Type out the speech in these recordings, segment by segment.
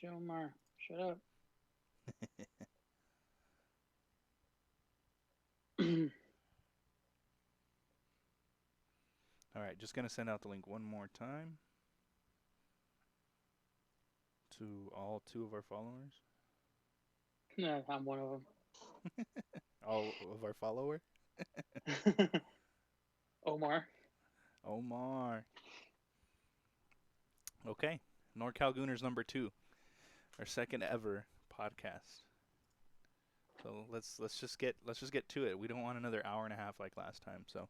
Omar, shut up. All right, just going to send out the link one more time to all two of our followers. No, I'm one of All of our follower. them. Omar. Omar. Okay. NorCal Gooners number 2, our second ever podcast. So let's just get to it. We don't want another hour and a half like last time. So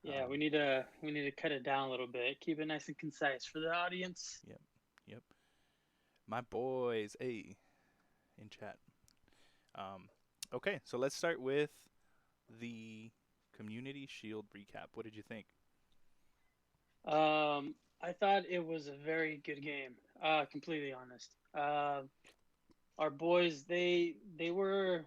Yeah, we um, need to we need to cut it down a little bit. Keep it nice and concise for the audience. yep, yep. My boys, in chat. Um, okay, so let's start with the Community Shield recap. What did you think? I thought it was a very good game. Completely honest. Our boys, they were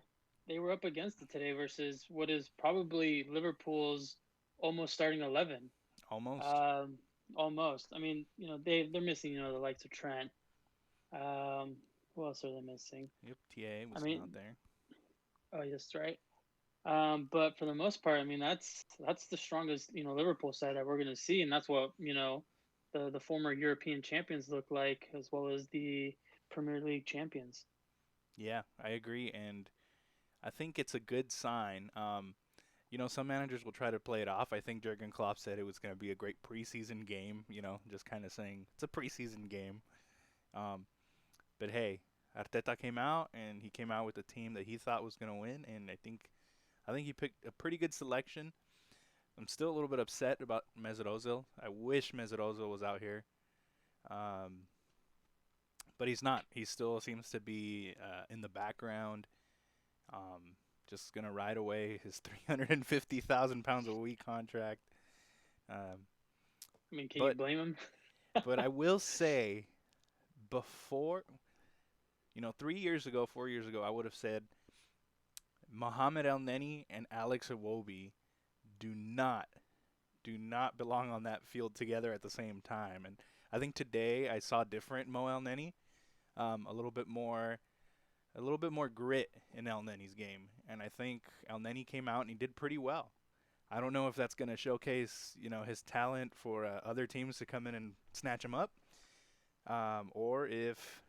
up against it today versus what is probably Liverpool's almost starting 11. Almost. Um, Almost. I mean, they're missing, the likes of Trent. Who else are they missing? Yep, TA I was not mean, there. oh, yes, right. But for the most part, I mean, that's the strongest, Liverpool side that we're going to see, and that's what the former European champions look like, as well as the Premier League champions. Yeah, I agree, and I think it's a good sign. Some managers will try to play it off. I think Jurgen Klopp said it was going to be a great preseason game. Just kind of saying it's a preseason game. Um, but hey, Arteta came out and he came out with a team that he thought was going to win, and I think he picked a pretty good selection. I'm still a little bit upset about Mesut Ozil. I wish Mesut Ozil was out here, um, but he's not. He still seems to be in the background. Um, just gonna ride away his 350,000 pounds a week contract. Um, I mean, can you but blame him? but I will say before 3 years ago, 4 years ago, I would have said Mohamed El Neni and Alex Iwobi do not do not belong on that field together at the same time. And I think today I saw different Mo El Neni, a little bit more grit in El Neni's game, and I think El Neni came out and he did pretty well. I don't know if that's going to showcase his talent for other teams to come in and snatch him up, or if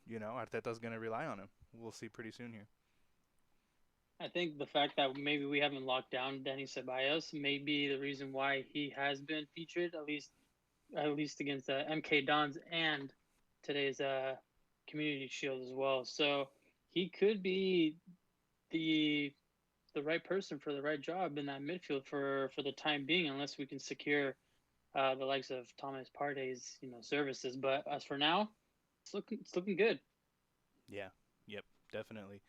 Arteta's going to rely on him. We'll see pretty soon here. I think the fact that maybe we haven't locked down Danny Ceballos may be the reason why he has been featured, at least against MK Dons and today's Community Shield as well. So he could be the the right person for the right job in that midfield for the time being, unless we can secure the likes of Thomas Partey's services. But as for now, it's looking good. Yeah, yep, definitely.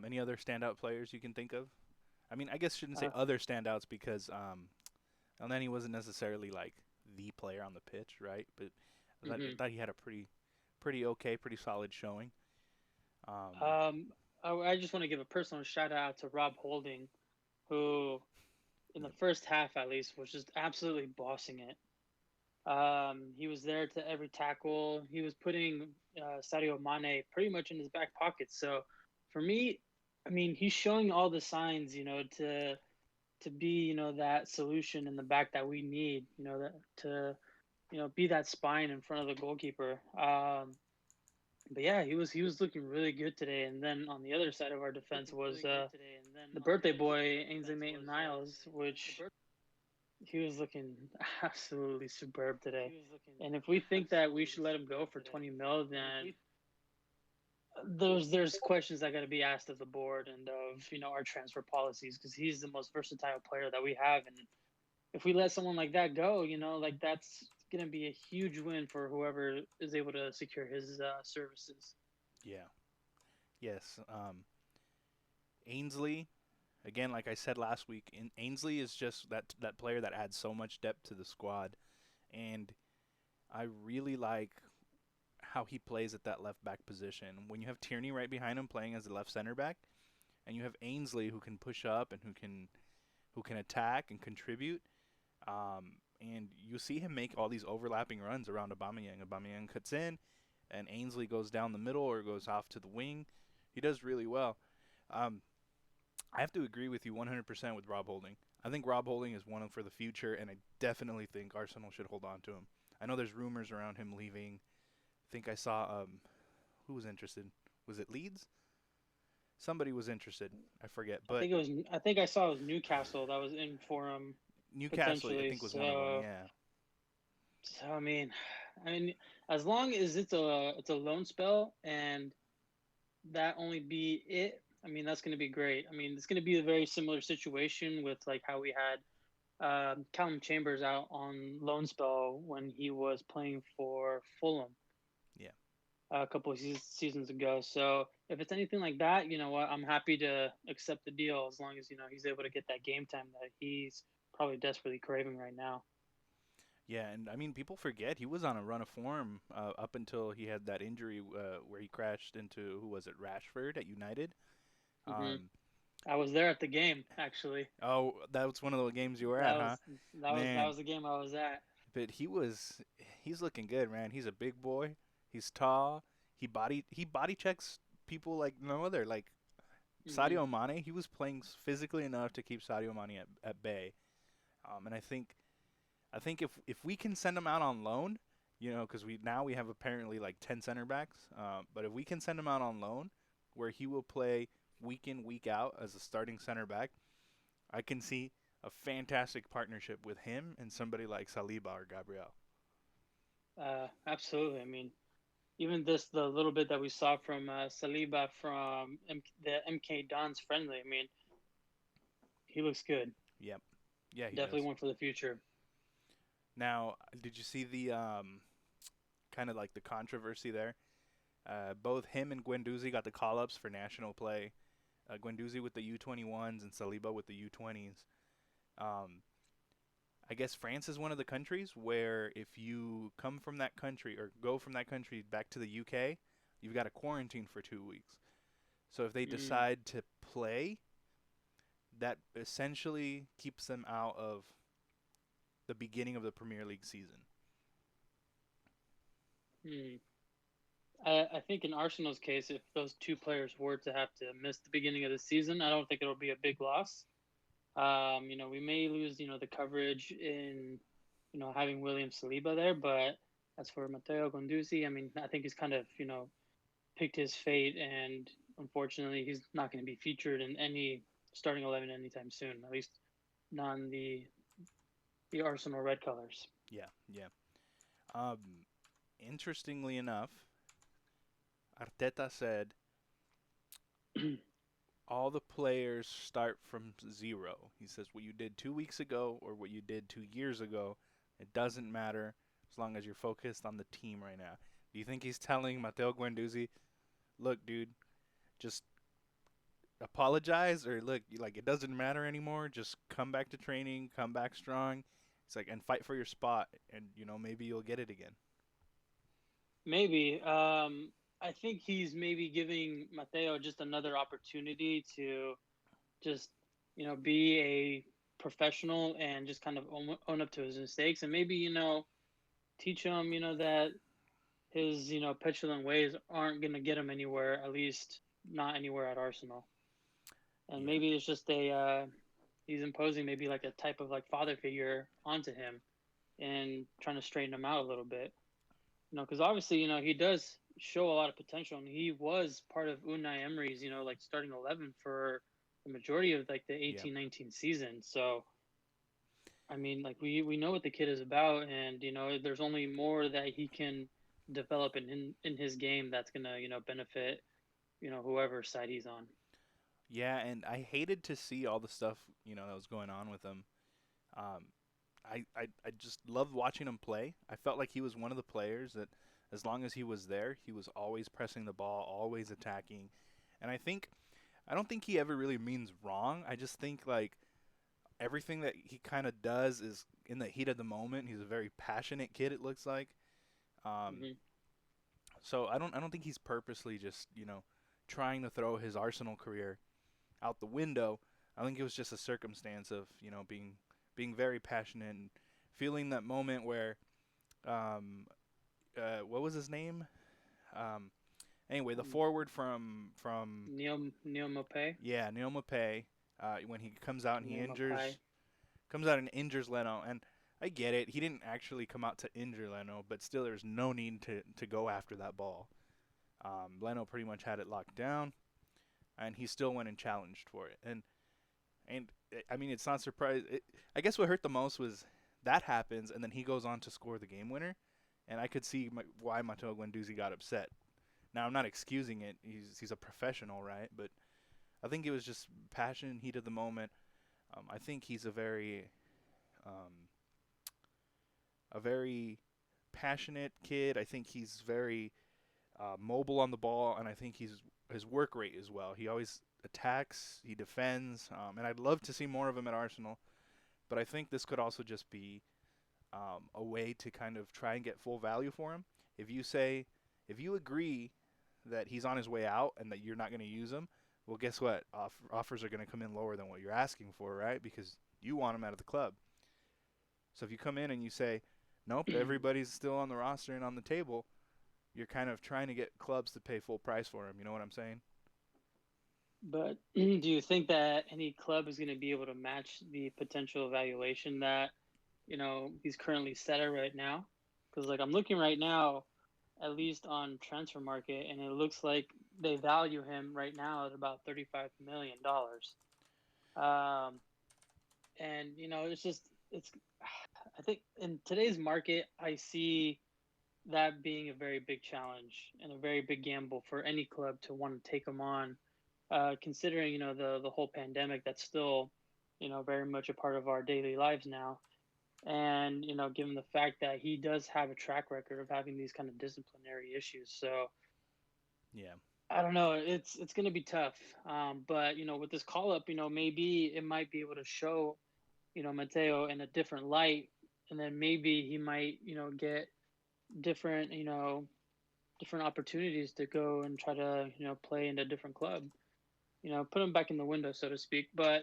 Any other standout players you can think of? I mean, I guess shouldn't say Uh, other standouts because El Neni wasn't necessarily like the player on the pitch, right? But I hmm thought he had a pretty okay, pretty solid showing. Um, um, I just want to give a personal shout out to Rob Holding, who in the yep, first half at least was just absolutely bossing it. He was there to every tackle. He was putting Sadio Mane pretty much in his back pocket. So for me, I mean, he's showing all the signs, to be, that solution in the back that we need, that to, be that spine in front of the goalkeeper. But yeah, he was looking really good today. And then on the other side of our defense was the birthday boy Ainsley Maitland-Niles, which he was looking absolutely superb today. And if we think that we should let him go for 20 mil, then there's questions that got to be asked of the board and of our transfer policies, because he's the most versatile player that we have. And if we let someone like that go, like that's going to be a huge win for whoever is able to secure his services. yeah, yes. Ainsley, again, like I said last week, Ainsley is just that player that adds so much depth to the squad, and I really like how he plays at that left back position. When you have Tierney right behind him playing as a left center back, and you have Ainsley who can push up and who can attack and contribute, and you see him make all these overlapping runs around Aubameyang. Aubameyang cuts in, and Ainsley goes down the middle or goes off to the wing. He does really well. Um, I have to agree with you 100% with Rob Holding. I think Rob Holding is one for the future, and I definitely think Arsenal should hold on to him. I know there's rumors around him leaving. I think I saw who was interested. Was it Leeds? Somebody was interested. I forget, I but think it was. I think I saw it was Newcastle that was in for him Newcastle I potentially. think was one of them. So, Yeah, I mean, I mean, as long as it's a loan spell and that only be it. I mean, that's going to be great. I mean, it's going to be a very similar situation with like how we had Callum Chambers out on loan spell when he was playing for Fulham yeah, a couple of seasons ago. So if it's anything like that, you know what, I'm happy to accept the deal as long as he's able to get that game time that he's probably desperately craving right now. yeah. And I mean, people forget he was on a run of form up until he had that injury where he crashed into who was it, Rashford at United. hmm Um, I was there at the game actually. oh, that was one of the games you were That at, huh? was that Man, was the game I was at. but he's looking good, man. He's a big boy. He's tall. He body checks people like no other. Like hmm Sadio Mane, he was playing physically enough to keep Sadio Mane at bay. And I think if we can send him out on loan, because we have apparently like 10 center backs. But if we can send him out on loan, where he will play week in week out as a starting center back, I can see a fantastic partnership with him and somebody like Saliba or Gabriel. Absolutely. I mean, even the little bit that we saw from Saliba from the MK Don's friendly. I mean, he looks good. Yep. Yeah, he Definitely does. one for the future. Now, did you see the kind of like the controversy there? Both him and Guendouzi got the call ups for national play. Guendouzi with the U21s and Saliba with the U20s. Um, I guess France is one of the countries where if you come from that country or go from that country back to the UK, you've got to quarantine for 2 weeks. So if they Mm, decide to play, that essentially keeps them out of the beginning of the Premier League season. mm. I think in Arsenal's case, if those two players were to have to miss the beginning of the season, I don't think it'll be a big loss. We may lose, the coverage in, having William Saliba there, but as for Matteo Gonduzi, I mean, I think he's kind of, picked his fate, and unfortunately, he's not going to be featured in any starting 11 anytime soon. At least not in the Arsenal red colors. Yeah, yeah. Um, Interestingly enough, Arteta said all the players start from zero. He says what you did 2 weeks ago or what you did 2 years ago, it doesn't matter as long as you're focused on the team right now. Do you think he's telling Matteo Guendouzi, look, dude, just apologize or look, like it doesn't matter anymore. Just come back to training, come back strong. It's like and fight for your spot, and maybe you'll get it again. Maybe. I think he's maybe giving Matteo just another opportunity to just, be a professional and just kind of own up to his mistakes and maybe, teach him, that his, petulant ways aren't going to get him anywhere, at least not anywhere at Arsenal. And Yeah, maybe it's just he's imposing maybe like a type of like father figure onto him and trying to straighten him out a little bit. Because obviously, he does show a lot of potential, and he was part of Unai Emery's, like starting 11 for the majority of like the yeah, 18-19 season. So, I mean, like we know what the kid is about, and there's only more that he can develop in his game that's gonna benefit whoever side he's on. yeah. And I hated to see all the stuff that was going on with him. Um, I just loved watching him play. I felt like he was one of the players that, as long as he was there, he was always pressing the ball, always attacking. And I don't think he ever really means wrong. I just think like everything that he kind of does is in the heat of the moment. He's a very passionate kid. It looks like. Um, hmm so I don't think he's purposely just trying to throw his Arsenal career out the window. I think it was just a circumstance of being very passionate and feeling that moment where what was his name? Um, anyway, the Um, forward from Neil Maupay. yeah, Neil Maupay, when he comes out and he Neil Maupay. injures Leno, and I get it. He didn't actually come out to injure Leno, but still, there's no need to go after that ball. Leno pretty much had it locked down, and he still went and challenged for it. And I mean, it's not surprising. I guess what hurt the most was that happens, and then he goes on to score the game winner, and I could see why Matteo Guendouzi got upset. Now I'm not excusing it. He's a professional, right? But I think it was just passion, heat of the moment. I think he's um, a very passionate kid. I think he's very mobile on the ball, and I think his work rate as well. He always attacks, he defends, and I'd love to see more of him at Arsenal. But I think this could also just be a way to kind of try and get full value for him. If you say, if you agree that he's on his way out and that you're not going to use him, well, guess what? Offers are going to come in lower than what you're asking for, right? Because you want him out of the club. So if you come in and you say, nope, everybody's still on the roster and on the table, you're kind of trying to get clubs to pay full price for him. You know what I'm saying? But do you think that any club is going to be able to match the potential evaluation that he's currently set at right now? Because like I'm looking right now, at least on transfer market, and it looks like they value him right now at about $35 million. Um, and it's. I think in today's market, I see that being a very big challenge and a very big gamble for any club to want to take him on, considering the whole pandemic that's still very much a part of our daily lives now, and given the fact that he does have a track record of having these kind of disciplinary issues. So Yeah. I don't know, it's going to be tough. But with this call up, maybe it might be able to show Mateo in a different light, and then maybe he might get different different opportunities to go and try to play in a different club, put him back in the window, so to speak. But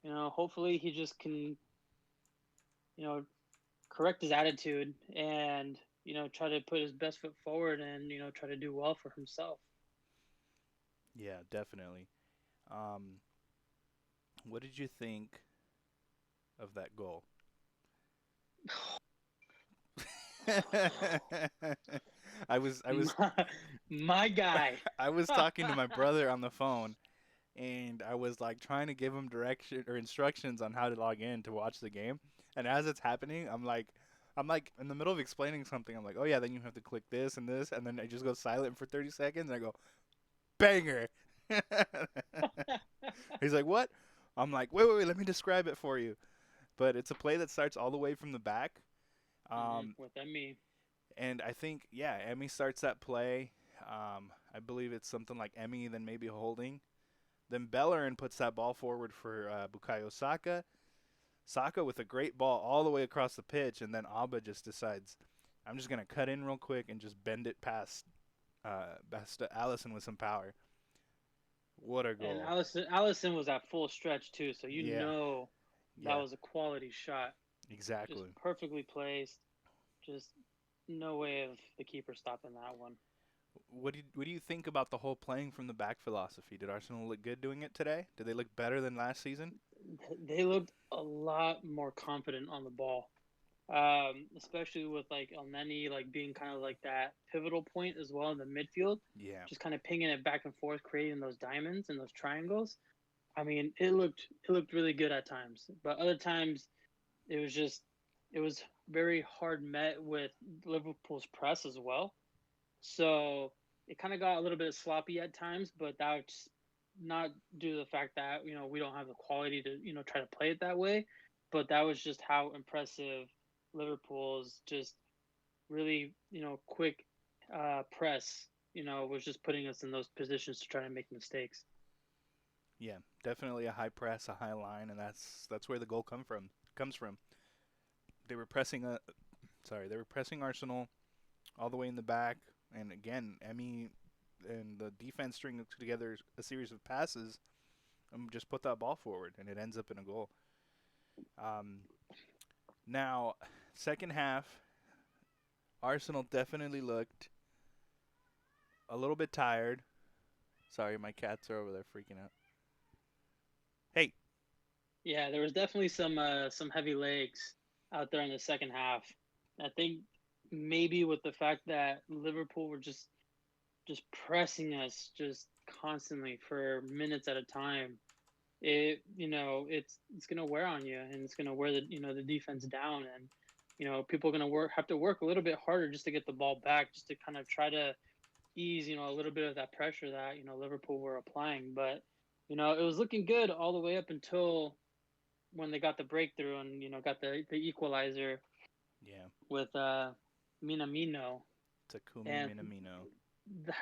hopefully he just can you know correct his attitude and try to put his best foot forward and try to do well for himself. Yeah, definitely. Um, what did you think of that goal? I was My guy. I was talking to my brother on the phone, and I was like trying to give him direction or instructions on how to log in to watch the game. And as it's happening, I'm like in the middle of explaining something. I'm like, "Oh yeah, then you have to click this and this," and then I just go silent for 30 seconds and I go, "Banger." He's like, "What?" I'm like, "Wait, let me describe it for you." But it's a play that starts all the way from the back. Um, With me. and I think, yeah, Emmy starts that play. I believe it's something like Emmy, then maybe holding. Then Bellerin puts that ball forward for Bukayo Saka. Saka with a great ball all the way across the pitch, and then Alba just decides, I'm just gonna cut in real quick and just bend it past Allison with some power. What a And goal! Allison was at full stretch too, so Yeah, that yeah, was a quality shot, just exactly. perfectly placed. Just no way of the keeper stopping that one. What do you think about the whole playing from the back philosophy? Did Arsenal look good doing it today? Did they look better than last season? They looked a lot more confident on the ball, especially with like Elneny like being kind of like that pivotal point as well in the midfield, Yeah, just kind of pinging it back and forth, creating those diamonds and those triangles. I mean, it looked really good at times, but other times it was just it was very hard met with Liverpool's press as well. So it kind of got a little bit sloppy at times, but that's not due to the fact that we don't have the quality to try to play it that way, but that was just how impressive Liverpool's just really quick press was just putting us in those positions to try to make mistakes. yeah, definitely a high press, a high line, and that's where the goal comes from. They were pressing they were pressing Arsenal all the way in the back, and again, Emmy and the defense string together a series of passes and just put that ball forward, and it ends up in a goal. Um, now, second half, Arsenal definitely looked a little bit tired. Sorry, my cats are over there freaking out. Hey, Yeah, there was definitely some heavy legs out there in the second half. I think maybe with the fact that Liverpool were just pressing us just constantly for minutes at a time, it's gonna wear on you, and it's gonna wear the defense down, and people are gonna have to work a little bit harder just to get the ball back, just to kind of try to ease a little bit of that pressure that Liverpool were applying. But it was looking good all the way up until when they got the breakthrough and got the equalizer yeah, with Minamino, Takumi and Minamino.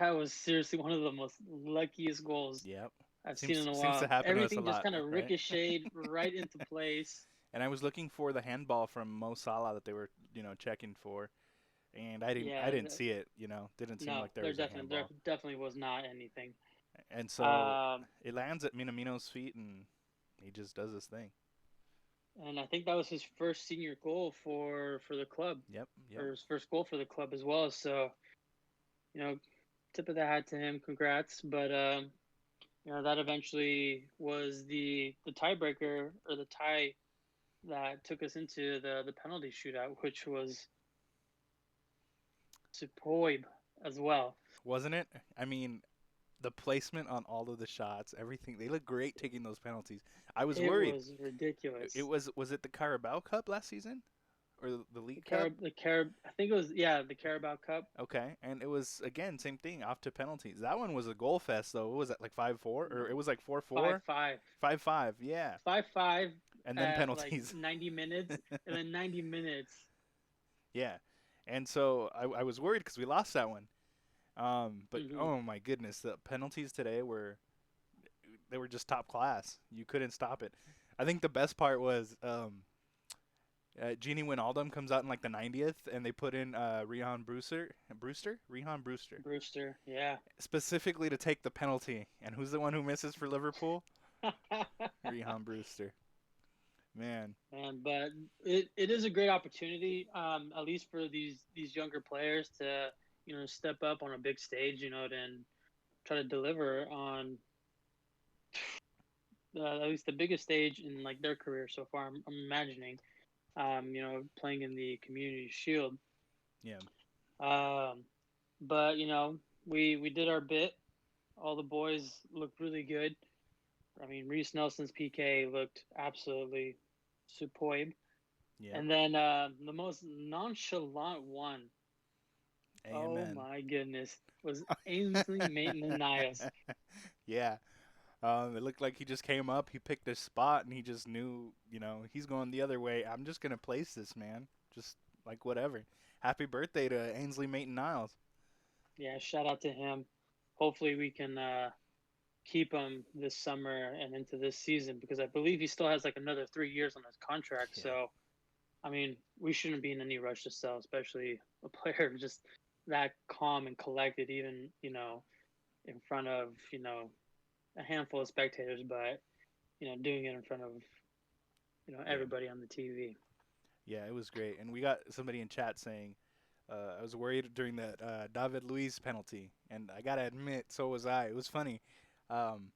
that was seriously one of the most luckiest goals Yep. I've seen Seems in a seems to while. happen to us a Everything just lot, kind of right? ricocheted right into place. And I was looking for the handball from Mo Salah that they were, checking for, and I Yeah, didn't see it. Didn't seem no, like there was a there handball. definitely was not anything. And so Um, it lands at Minamino's feet, and he just does his thing. and I think that was his first senior goal for the club, Yep, yep. or his first goal for the club as well. So you know, tip of the hat to him. Congrats. But that eventually was the tiebreaker, or the tie that took us into the penalty shootout, which was superb as well. Wasn't it? I mean, the placement on all of the shots, everything. They look great taking those penalties. I was It worried. was It ridiculous. was it the Carabao Cup last season or the The League Cup? Carab, the Carab, I think it was, yeah, the Carabao Cup. Okay, and it was again same thing off to penalties. That one was a goal fest though. What was that, like 5-4 or it was like four Five four, five, 5-5? Yeah, 5-5 and then at like penalties. 90 minutes, and then 90 minutes. Yeah, and so I was worried because we lost that one. But Hmm. oh my goodness, the penalties today were they were just top class. You couldn't stop it. I think the best part was Genie Wijnaldum comes out in like the 90th, and they put in Rehan Brewster, Brewster, yeah. specifically to take the penalty. And who's the one who misses for Liverpool? Rehan Brewster. Man, And but it is a great opportunity, at least for these younger players to step up on a big stage, and try to deliver on at least the biggest stage in like their career so far. I'm imagining, playing in the Community Shield. yeah, Um, but we did our bit. All the boys looked really good. I mean, Reese Nelson's PK looked absolutely superb. yeah. And then the most nonchalant one, oh Amen. my goodness, was Ainsley Maitland-Niles. Yeah. It looked like he just came up, he picked a spot, and he just knew, he's going the other way. I'm just gonna place this man, just like whatever. Happy birthday to Ainsley Maitland-Niles. Yeah, shout out to him. Hopefully we can keep him this summer and into this season, because I believe he still has like another 3 years on his contract. Yeah, So, I mean, we shouldn't be in any rush to sell, especially a player just that calm and collected, even, in front of, a handful of spectators, but, doing it in front of, yeah, everybody on the TV. yeah. It was great, and we got somebody in chat saying, I was worried during that David Luiz penalty, and I gotta admit, so was I. It was funny. Um,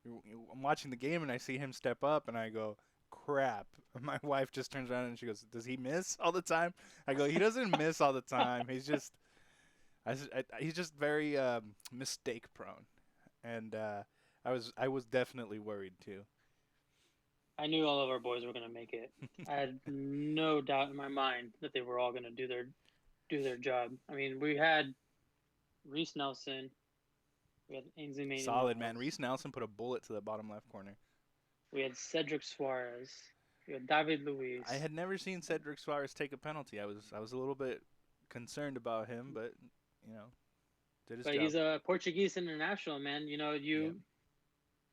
I'm watching the game and I see him step up, and I go, "Crap!" My wife just turns around and she goes, "Does he miss all the time?" I go, "He doesn't miss all the time. He's just very mistake prone." And I was definitely worried too. I knew all of our boys were going to make it. I had no doubt in my mind that they were all going to do their job. I mean, we had Reese Nelson, we had Ainsley Solid man. Maitland-Niles, Reese Nelson put a bullet to the bottom left corner. we had Cedric Suarez, we had David I Luiz. had never seen Cedric Suarez take a penalty. I was a little bit concerned about him, but you know, did his But job. he's a Portuguese international, man. Yep,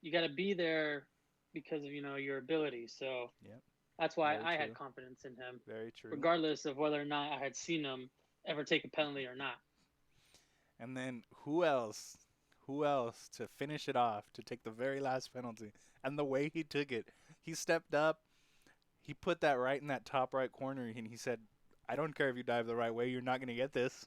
You got to be there because of your ability. So yep. that's why Very I had true. confidence in him, Very true. regardless of whether or not I had seen him ever take a penalty or not. And then who else? Who else to finish it off to take the very last penalty? And the way he took it, he stepped up, he put that right in that top right corner, and he said, I don't care if you dive the right way, you're not gonna get this.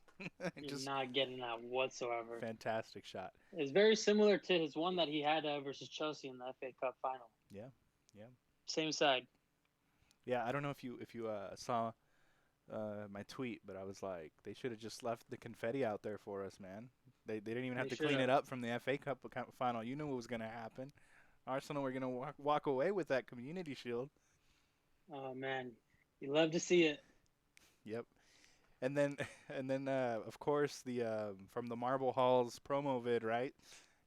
You're Just not getting that whatsoever. fantastic shot. It's very similar to his one that he had versus Chelsea in the FA Cup final. Yeah, yeah, Same side. yeah. I don't know if you saw my tweet, but I was like, they should have just left the confetti out there for us, man. They didn't even have They to should clean it have. up from the FA Cup final. You knew what was gonna happen. Arsenal were gonna walk away with that Community Shield. Oh man, you love to see it. Yep. And then of course the from the Marble Halls promo vid, right?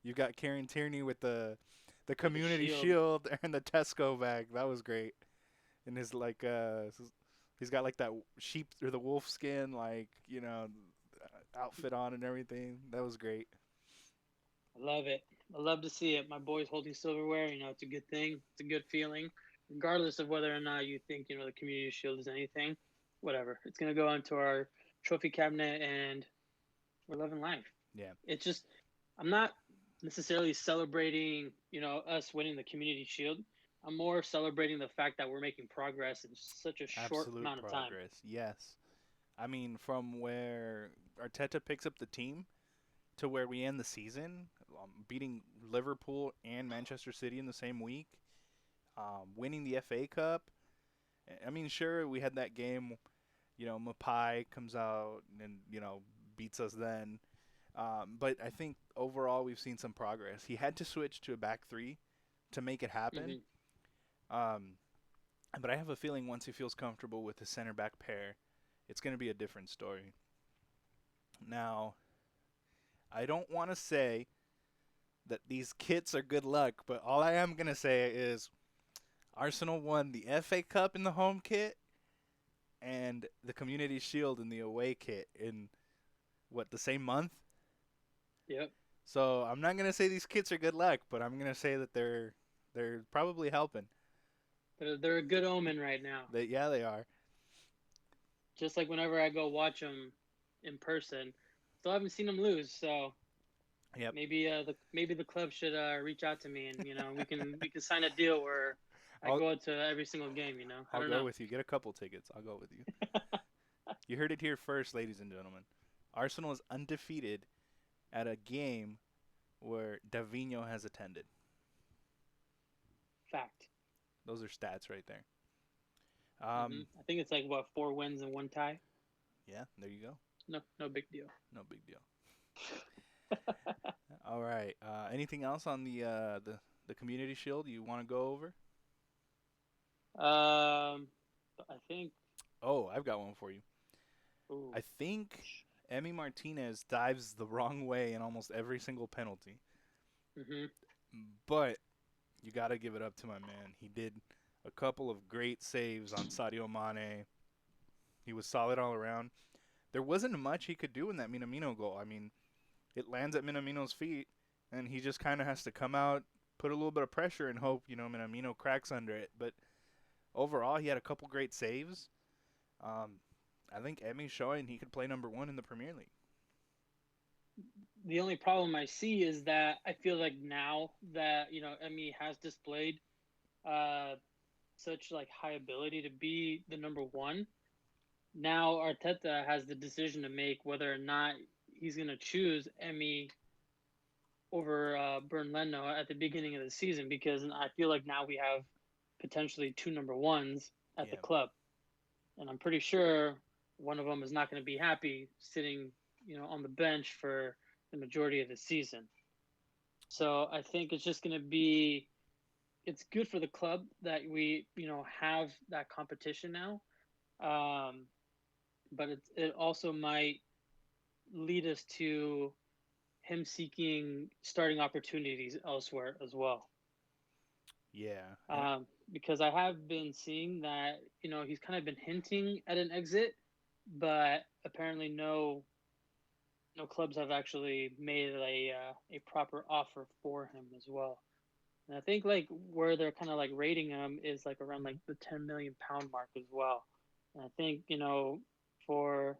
You got Kieran Tierney with the With the Community shield. Shield and the Tesco bag. That was great. And his like he's got like that sheep or the wolf skin like, outfit on and everything. That was great. I love it. I love to see it. My boys holding silverware. It's a good thing. It's a good feeling, regardless of whether or not you think the Community Shield is anything. Whatever. It's gonna go into our trophy cabinet, and we're loving life. Yeah. It's just I'm not necessarily celebrating us winning the Community Shield. I'm more celebrating the fact that we're making progress in such a short Absolute amount of time. progress. Yes. I mean, from where Arteta picks up the team to where we end the season, beating Liverpool and Manchester City in the same week, winning the FA Cup. I mean, sure, we had that game. Mapai comes out and beats us then. But I think overall we've seen some progress. He had to switch to a back three to make it happen. Hmm. Um, but I have a feeling once he feels comfortable with the center back pair, it's going to be a different story. Now, I don't want to say that these kits are good luck, but all I am going to say is Arsenal won the FA Cup in the home kit and the Community Shield in the away kit in what, the same month? Yep. So I'm not gonna say these kits are good luck, but I'm gonna say that they're probably helping. They're a good omen right now. Yeah, they are. Just like whenever I go watch them in person, still haven't seen them lose. So Yep. maybe the club should reach out to me, and we can sign a deal where I I'll go out to every single game. I I'll don't go know. with you. Get a couple tickets. I'll go with you. You heard it here first, ladies and gentlemen. Arsenal is undefeated at a game where Davinho has attended. Fact. Those are stats right there. I think it's like what 4 wins and 1 tie. Yeah, there you go. No big deal. No big deal. All right. Anything else on the Community Shield you want to go over? I think. Oh, I've got one for you. Ooh. I think Emi Martinez dives the wrong way in almost every single penalty, Mhm. but you got to give it up to my man. He did a couple of great saves on Sadio Mane. He was solid all around. There wasn't much he could do in that Minamino goal. I mean, it lands at Minamino's feet, and he just kind of has to come out, put a little bit of pressure, and hope Minamino cracks under it. But overall, he had a couple great saves. I think Emi's showing he could play number one in the Premier League. The only problem I see is that I feel like now that Emmy has displayed uh, such like high ability to be the number one. Now Arteta has the decision to make whether or not he's going to choose Emmy over Bern Leno at the beginning of the season, because I feel like now we have potentially two number ones at the Yeah. club, and I'm pretty sure one of them is not going to be happy sitting on the bench for the majority of the season. So I think it's just going to be it's good for the club that we have that competition now, um, but it also might lead us to him seeking starting opportunities elsewhere as well. Yeah. Because I have been seeing that he's kind of been hinting at an exit, but apparently no clubs have actually made a proper offer for him as well. And I think like where they're kind of like rating him is like around like the 10 million pound mark as well. And I think for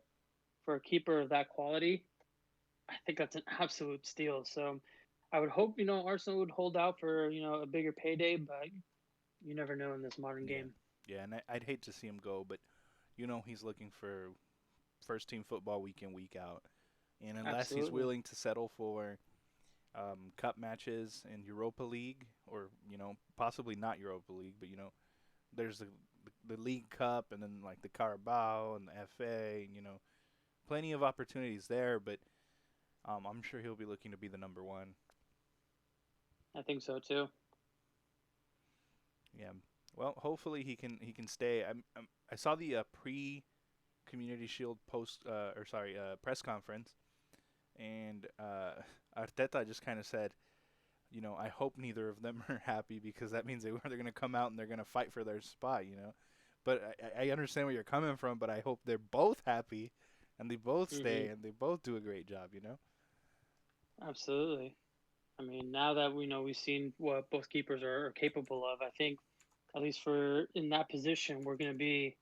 a keeper of that quality, I think that's an absolute steal. So I would hope Arsenal would hold out for a bigger payday, but you never know in this modern Yeah. game. Yeah, and I'd hate to see him go, but he's looking for first team football week in, week out. And unless he's Absolutely. willing to settle for cup matches in Europa League, or possibly not Europa League, but there's the League Cup, and then like the Carabao and the FA, and plenty of opportunities there. But I'm sure he'll be looking to be the number one. I think so too. Yeah. Well, hopefully he can stay. I saw the pre Community Shield press conference, and Arteta just kind of said, I hope neither of them are happy, because that means they're going to come out and they're going to fight for their spot. But I understand where you're coming from, but I hope they're both happy and they both Hmm. stay and they both do a great job. Absolutely. I mean, now that we know we've seen what both keepers are capable of, I think at least for in that position, we're going to be,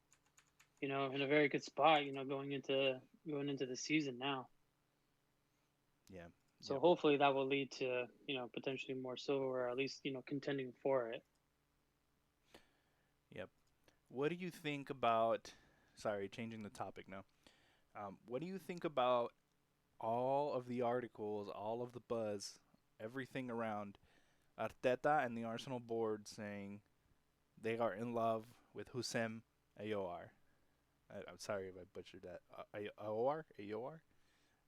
in a very good spot, going into the season now. Yeah. So Yep. hopefully that will lead to, potentially more silver, or at least, contending for it. Yep. What do you think about? Sorry, changing the topic now. What do you think about all of the articles, all of the buzz, everything around Arteta and the Arsenal board saying they are in love with Hussein Aouar? I'm sorry if I butchered that. Aouar? Aouar?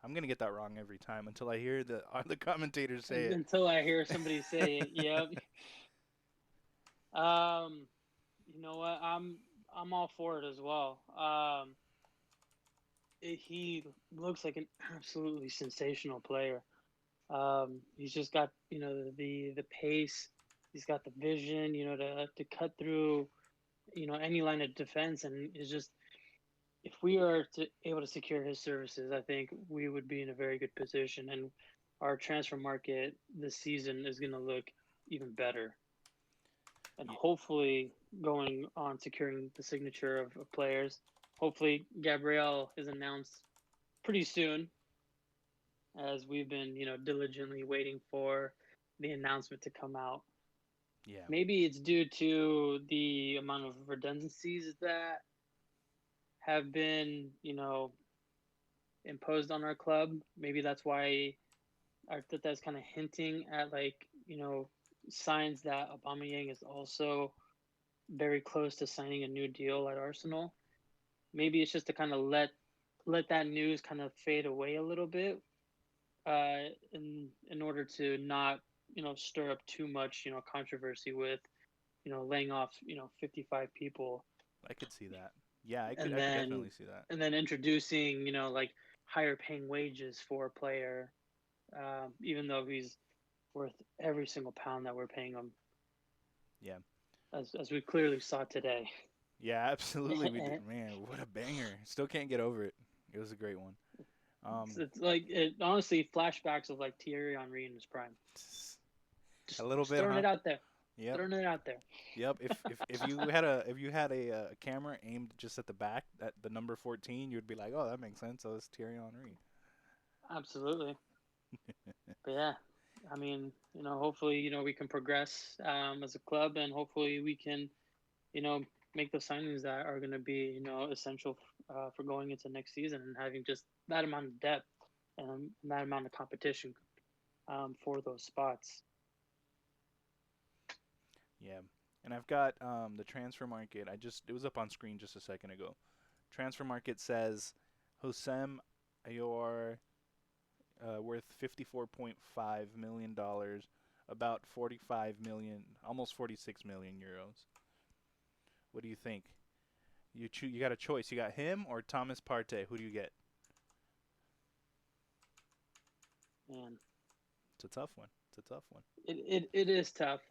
I'm gonna get that wrong every time until I hear the commentators say it. Until I hear somebody say it, yep. Um, you know what? I'm all for it as well. He looks like an absolutely sensational player. He's just got the pace. He's got the vision, to cut through any line of defense, and is just if we are able to secure his services, I think we would be in a very good position, and our transfer market this season is going to look even better. And Yeah, hopefully, going on securing the signature of players. Hopefully, Gabriel is announced pretty soon, as we've been diligently waiting for the announcement to come out. yeah. Maybe it's due to the amount of redundancies that have been imposed on our club. Maybe that's why Arteta is kind of hinting at, like, signs that Aubameyang is also very close to signing a new deal at Arsenal. Maybe it's just to kind of let that news kind of fade away a little bit, in order to not stir up too much controversy with laying off 55 people, I could see that. Yeah, I could and I could then definitely see that. introducing like higher paying wages for a player, even though he's worth every single pound that we're paying him, Yeah. as we clearly saw today. Yeah, absolutely we did. Man, what a banger. Still can't get over it. It was a great one. Um It's like, it honestly flashbacks of like Thierry Henry in his prime. a Just, little just bit, throwing huh? it out there, Yep. throwing it out there. Yep. If you had a camera aimed just at the back, at the number 14, you would be like, "Oh, that makes sense. So it's Thierry Henry." Absolutely. But yeah, I mean, hopefully, we can progress, as a club, and hopefully we can, you know, make those signings that are going to be, essential, for going into next season, and having just that amount of depth and that amount of competition, for those spots. Yeah. And I've got the transfer market. It was up on screen just a second ago. Transfer market says Hosem Ayor, worth $54.5 million, about 45 million, almost 46 million euros. What do you think? You got a choice. You got him or Thomas Partey. Who do you get? And It's a tough one. It's a tough one. it is tough.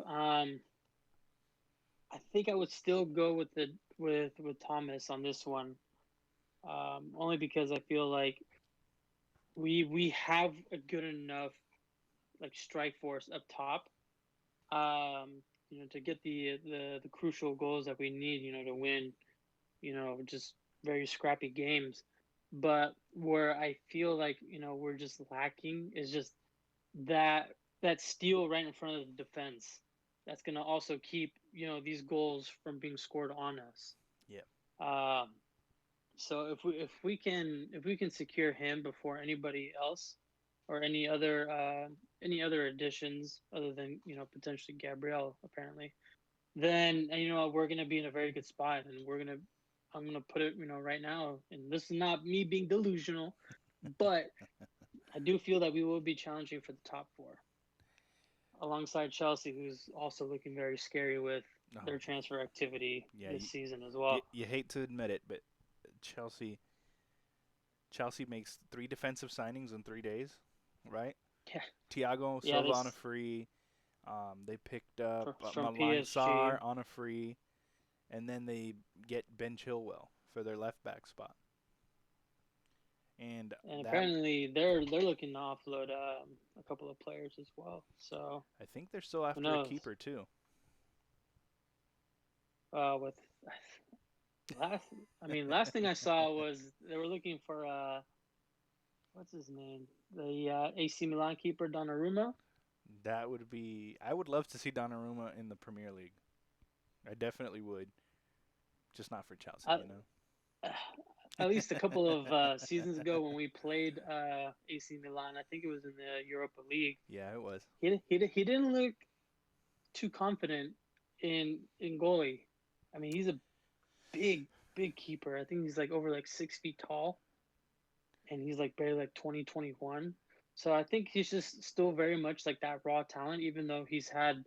I think I would still go with Thomas on this one, only because I feel like we have a good enough, like, strike force up top, to get the crucial goals that we need, to win, just very scrappy games. But where I feel like, we're just lacking is just that steal right in front of the defense. That's gonna also keep, these goals from being scored on us. Yeah. Um, So if we can secure him before anybody else or any other additions other than potentially Gabriel apparently, then we're gonna be in a very good spot, and I'm gonna put it right now, and this is not me being delusional, but I do feel that we will be challenging for the top four alongside Chelsea, who's also looking very scary with Oh, their transfer activity yeah. this season as You, well. you hate to admit it, but Chelsea Chelsea makes three defensive signings in 3 days, right? Yeah, Thiago yeah, Silva on a this free. They picked up from Malang PSG, Sarr on a free, and then they get Ben Chilwell for their left back spot. And and that apparently they're looking to offload a couple of players as well. So I think they're still who after a knows? keeper too. With last, last thing I saw was they were looking for what's his name, the AC Milan keeper Donnarumma. That would be. I would love to see Donnarumma in the Premier League. I definitely would. Just not for Chelsea, Uh, you know. at least a couple of seasons ago when we played AC Milan, I think it was in the Europa League. Yeah, it was. He didn't look too confident in goalie. He's a big keeper. I think he's like over like 6 feet tall, and he's like barely like 2021. So I think he's just still very much like that raw talent, even though he's had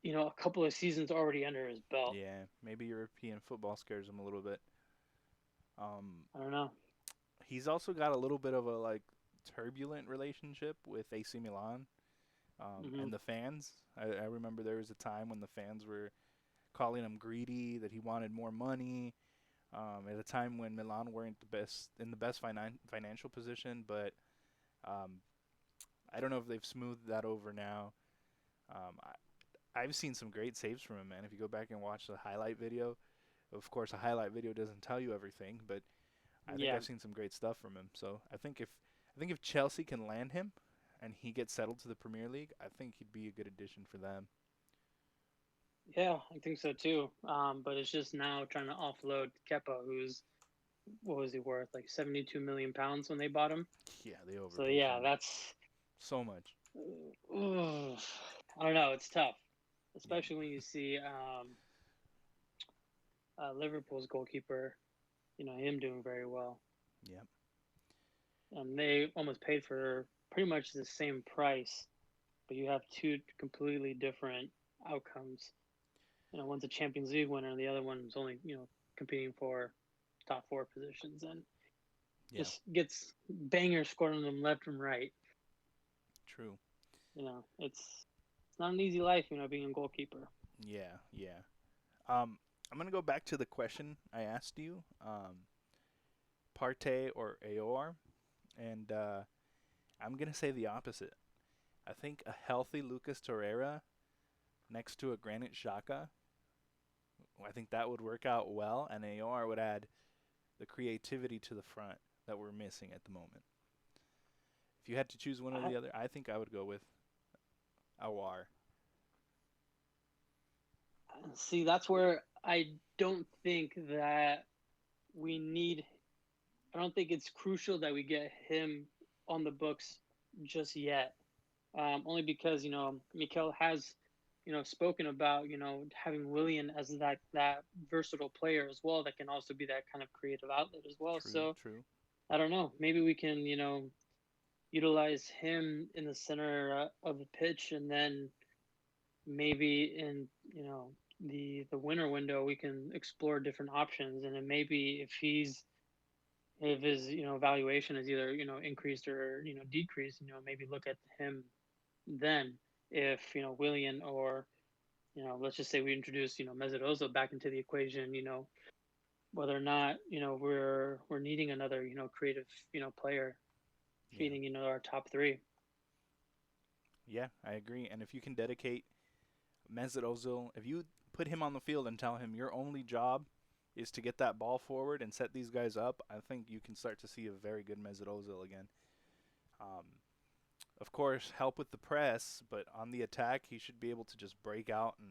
a couple of seasons already under his belt. Yeah, maybe European football scares him a little bit. Um, I don't know. he's also got a little bit of a like turbulent relationship with AC Milan Hmm. and the fans. I remember there was a time when the fans were calling him greedy, that he wanted more money. At a time when Milan weren't the best financial position, but um, I don't know if they've smoothed that over now. I've seen some great saves from him, man. If you go back and watch the highlight video, of course, a highlight video doesn't tell you everything, but I think Yeah, I've seen some great stuff from him. So I think if Chelsea can land him and he gets settled to the Premier League, I think he'd be a good addition for them. yeah, I think so too. But it's just now trying to offload Kepa, who's what was he worth? Like 72 million pounds when they bought him. Yeah, they So overpaid for yeah, him that's so much. ugh, I don't know. It's tough, Yeah, especially when you see Liverpool's goalkeeper. Him doing very well, yeah, and they almost paid for pretty much the same price, but you have two completely different outcomes. One's a Champions League winner, and the other one's only competing for top four positions, and yeah. just gets bangers scored on them left and right. True. It's not an easy life, being a goalkeeper. Yeah, yeah. Um, I'm gonna go back to the question I asked you, Partey or AOR, and I'm gonna say the opposite. I think a healthy Lucas Torreira next to a Granit Xhaka, I think that would work out well, and AOR would add the creativity to the front that we're missing at the moment. If you had to choose one or I the other, I think I would go with Awar. see that's where I don't think that we need. I don't think it's crucial that we get him on the books just yet. Only because Mikel has spoken about having Willian as that versatile player as well that can also be that kind of creative outlet as well. True, So true. I don't know. Maybe we can utilize him in the center of the pitch, and then maybe in the winter window we can explore different options, and then maybe if his valuation is either increased or decreased, maybe look at him then. If Willian or let's just say we introduce Mesut Ozil back into the equation, whether or not we're needing another creative player Yeah, feeding our top three. yeah, I agree. And if you can dedicate Mesut Ozil, if you put him on the field and tell him your only job is to get that ball forward and set these guys up, I think you can start to see a very good Mesut Ozil again. Um, of course, help with the press, but on the attack, he should be able to just break out and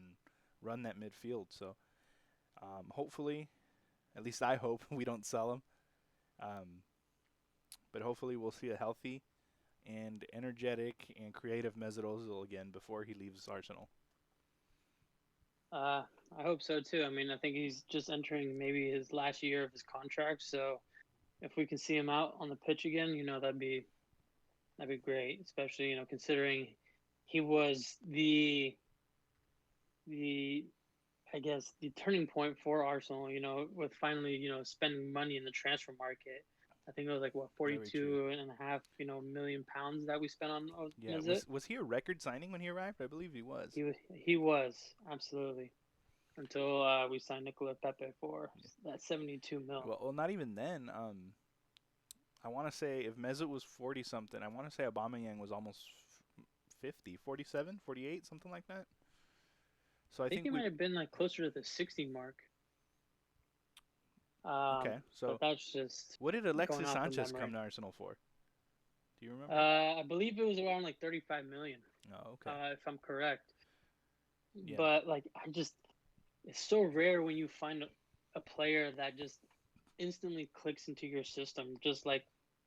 run that midfield. So hopefully, at least I hope we don't sell him. Um, but hopefully we'll see a healthy and energetic and creative Mesut Ozil again before he leaves Arsenal. I hope so too. I mean, I think he's just entering maybe his last year of his contract. So if we can see him out on the pitch again, that'd be great. Especially considering he was the I guess the turning point for Arsenal. With finally spending money in the transfer market. I think it was like what Very true. 42.5 million pounds that we spent on Yeah, Mesut. was he a record signing when he arrived? I believe he was. He was absolutely until we signed Nicola Pepe for Yeah. that 72 mil. Well, not even then. I want to say if Mesut was 40 something, I want to say Aubameyang was almost 50, 47, 48, something like that. So I I think think he we might have been like closer to the 60 mark. okay. But So that's just what did going Alexis off of Sanchez come memory. to Arsenal for? Do you remember? I believe it was around like 35 million, Oh, okay. if I'm correct. Yeah. But like, it's so rare when you find a player that just instantly clicks into your system, just like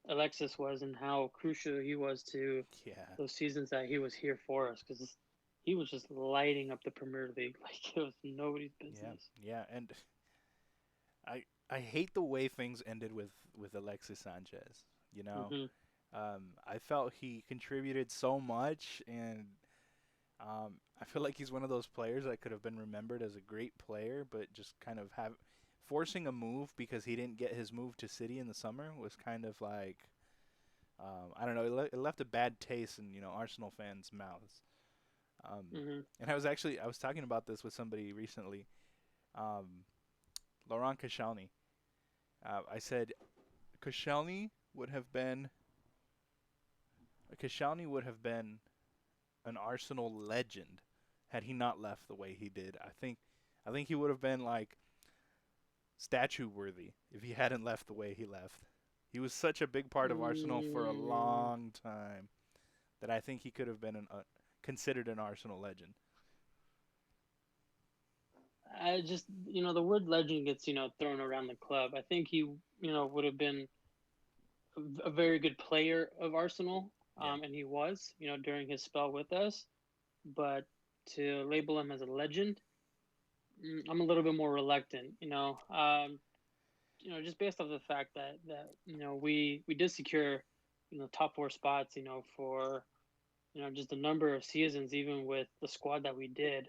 Alexis was, and how crucial he was to Yeah. those seasons that he was here for us, because he was just lighting up the Premier League like it was nobody's Yeah. business. Yeah. And I hate the way things ended with Alexis Sanchez. You know, Hmm. I felt he contributed so much, and I feel like he's one of those players that could have been remembered as a great player, but just kind of have forcing a move because he didn't get his move to City in the summer was kind of like I don't know. It left a bad taste in Arsenal fans' mouths. Hmm. And I was talking about this with somebody recently. Um, Laurent Koscielny. I said Koscielny would have been Koscielny would have been an Arsenal legend had he not left the way he did. I think he would have been like statue worthy if he hadn't left the way he left. He was such a big part of Arsenal for a Mm, long time that I think he could have been considered an Arsenal legend. I just, the word legend gets, thrown around the club. I think he, would have been a very good player of Arsenal, Yeah. and he was, during his spell with us. But to label him as a legend, I'm a little bit more reluctant, just based off the fact that we did secure, top four spots, for just a number of seasons, even with the squad that we did.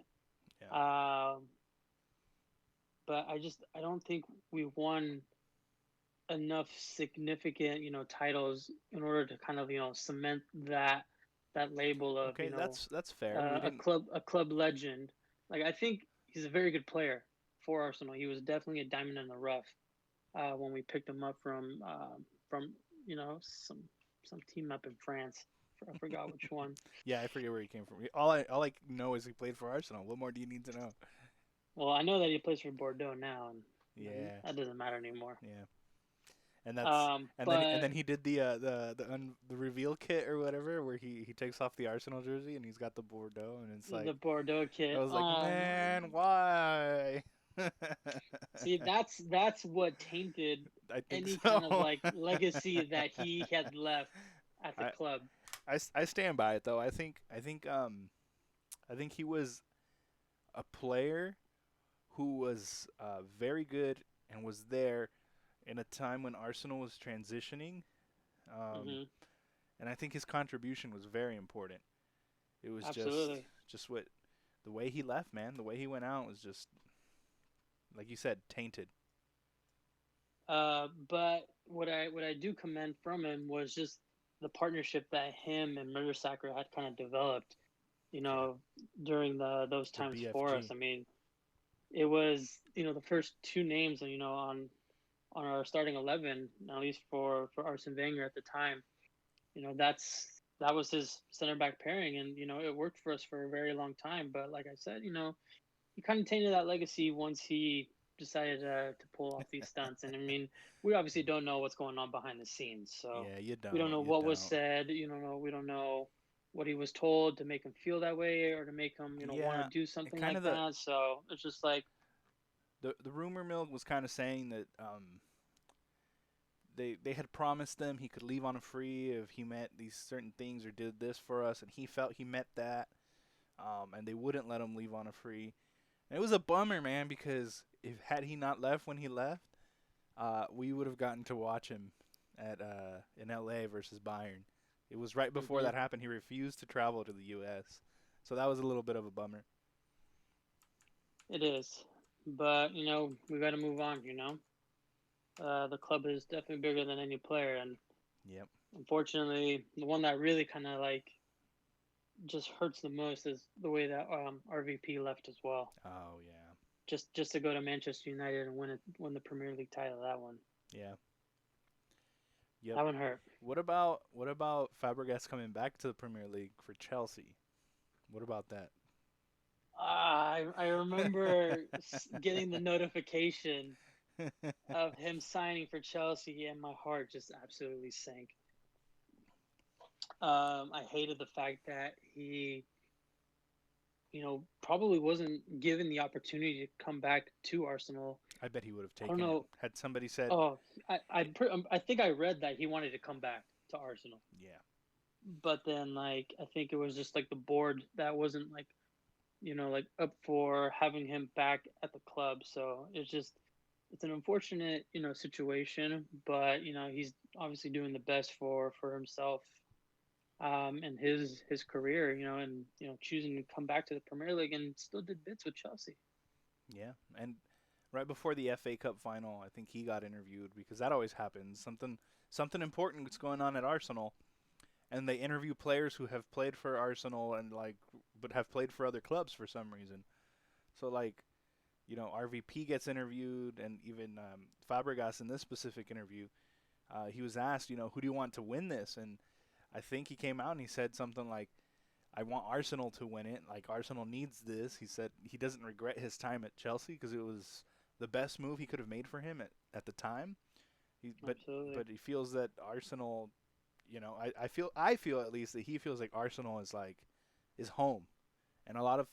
Yeah. Um, but I don't think we won enough significant titles in order to kind of cement that label of Okay, that's fair. We a didn't. club legend. Like I think he's a very good player for Arsenal. He was definitely a diamond in the rough when we picked him up from some team up in France. I forgot which one. Yeah, I forget where he came from. All I know is he played for Arsenal. What more do you need to know? Well, I know that he plays for Bordeaux now, and Yeah. that doesn't matter anymore. Yeah. And that's Um, and but then he did the reveal kit or whatever where he takes off the Arsenal jersey and he's got the Bordeaux and it's like the Bordeaux I kit. was like, Oh my "Man, god! why?" See, that's what tainted I think any kind of so. like legacy that he had left at the I, club. I stand by it though. I think he was a player who was very good and was there in a time when Arsenal was transitioning. Um, Hmm. and I think his contribution was very important. It was Absolutely. just what the way he left, man. The way he went out was just like you said, tainted. But what I do commend from him was just the partnership that him and Mertesacker had kind of developed, you Yeah, know, during those the times for us. BFG. I mean, it was the first two names on our starting 11, at least for Arsene Wenger at the time. That was his center back pairing, and it worked for us for a very long time. But like I said, he kind of tainted that legacy once he decided to pull off these stunts. And I mean, we obviously don't know what's going on behind the scenes, so Yeah, you we don't don't. know You what was don't. said. We don't know what he was told to make him feel that way or to make him want to Yeah, do and something kind like of that. So it's just like, the rumor mill was kind of saying that they had promised them he could leave on a free if he met these certain things or did this for us, and he felt he met that, and they wouldn't let him leave on a free. And it was a bummer, man, because if had he not left when he left, we would have gotten to watch him at in LA versus Bayern. It was right before Hmm. that happened. He refused to travel to the U.S., so that was a little bit of a bummer. It is, but we got to move on. The club is definitely bigger than any player, and Yep. unfortunately, the one that really kind of like just hurts the most is the way that RVP left as well. Oh yeah. Just to go to Manchester United and win the Premier League title. That one. Yeah. Yep. That one hurt. What about Fabregas coming back to the Premier League for Chelsea? What about that? I remember getting the notification of him signing for Chelsea, and my heart just absolutely sank. I hated the fact that he, probably wasn't given the opportunity to come back to Arsenal. I bet he would have I don't taken it know. had somebody said, Oh, I think I read that he wanted to come back to Arsenal, "Yeah, but then like I think it was just like the board that wasn't like like up for having him back at the club. So it's an unfortunate situation, but he's obviously doing the best for himself and his career, and choosing to come back to the Premier League and still did bits with Chelsea. yeah." And right before the FA Cup final, I think he got interviewed because that always happens. Something important is going on at Arsenal, and they interview players who have played for Arsenal and like but have played for other clubs for some reason. So like, RVP gets interviewed, and even Fabregas in this specific interview, he was asked, who do you want to win this? And I think he came out and he said something like, I want Arsenal to win it. Like, Arsenal needs this. He said he doesn't regret his time at Chelsea because it was the best move he could have made for him at the time. Absolutely. But he feels that Arsenal, I feel at least that he feels like Arsenal is home, and a lot of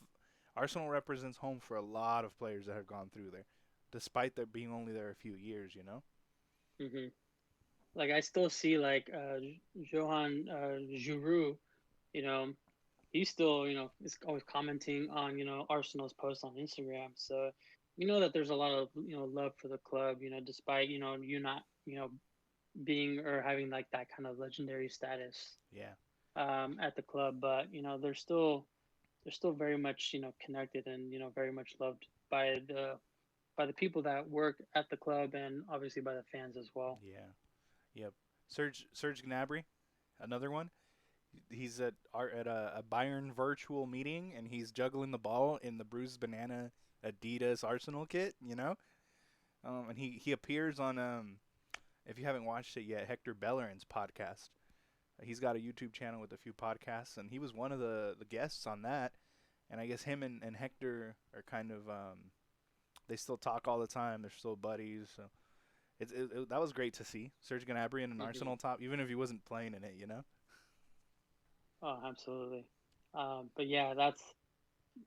Arsenal represents home for a lot of players that have gone through there, despite there being only there a few years. Hmm. Like I still see like Johan Giroud, you know, he's still is always commenting on Arsenal's posts on Instagram. So that there's a lot of love for the club. Despite you not being or having like that kind of legendary status Yeah. at the club, but they're still very much connected and very much loved by the people that work at the club and obviously by the fans as well. Yeah. Yep. Serge Gnabry, another one. He's at a Bayern virtual meeting and he's juggling the ball in the bruised banana Adidas Arsenal kit. And he appears on if you haven't watched it yet, Hector Bellerin's podcast. He's got a YouTube channel with a few podcasts, and he was one of the guests on that. And I guess him and Hector are kind of they still talk all the time. They're still buddies. So that was great to see Serge Gnabry in an Hmm. Arsenal top, even if he wasn't playing in it. Oh, absolutely. But yeah, that's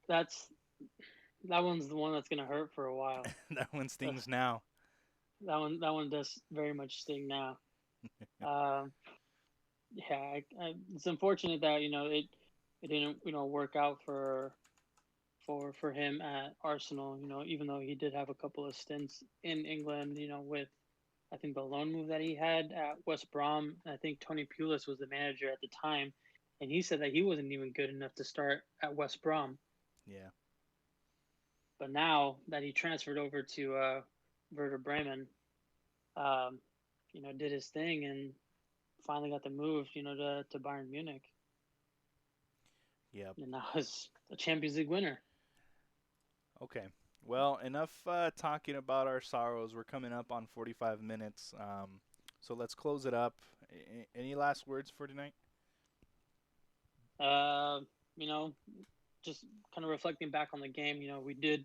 that one's the one that's gonna hurt for a while. That one Uh, stings now. that one does very much sting now. Um, yeah, it's unfortunate that it didn't work out for him at Arsenal. Even though he did have a couple of stints in England. With I think the loan move that he had at West Brom. I think Tony Pulis was the manager at the time, and he said that he wasn't even good enough to start at West Brom. Yeah. But now that he transferred over to Werder Bremen, um, did his thing and finally got the move, to Bayern Munich, Yep. and now is a Champions League winner. Okay. Well, enough talking about our sorrows. We're coming up on 45 minutes. So let's close it up. Any last words for tonight? Uh, you know, just kind of reflecting back on the game, we did,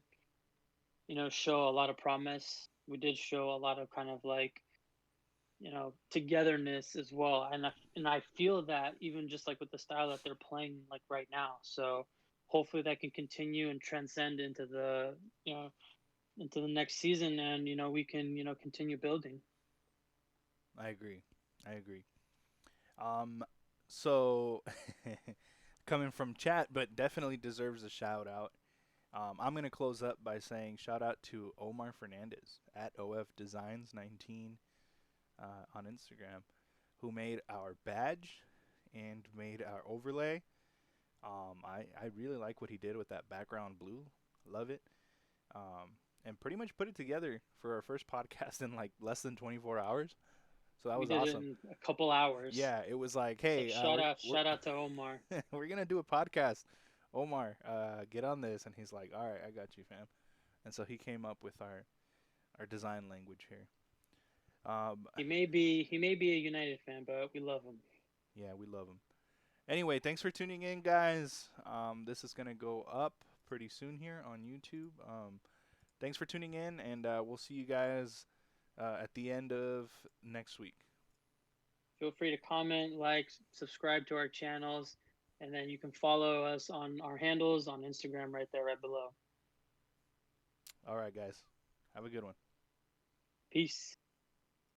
show a lot of promise. We did show a lot of kind of like, togetherness as well. And I feel that even just like with the style that they're playing like right now. So hopefully that can continue and transcend into the next season, and we can continue building. I agree. I agree. Um, so coming from chat, but definitely deserves a shout out. I'm gonna close up by saying shout out to Omar Fernandez at OF Designs 19 on Instagram, who made our badge and made our overlay. I really like what he did with that background blue. Love it. And pretty much put it together for our first podcast in like less than 24 hours. So that We was did it awesome. in a couple hours. Yeah, it was like, So hey, shout out to Omar. we're gonna do a podcast. Omar, get on this, and he's like, all right, I got you, fam. And so he came up with our design language here. He may be a United fan, but we love him. Yeah, we love him. Anyway, thanks for tuning in, guys. This is gonna go up pretty soon here on YouTube. Thanks for tuning in, and we'll see you guys at the end of next week. Feel free to comment, like, subscribe to our channels, and then you can follow us on our handles on Instagram right there, right below. All right, guys. Have a good one. Peace.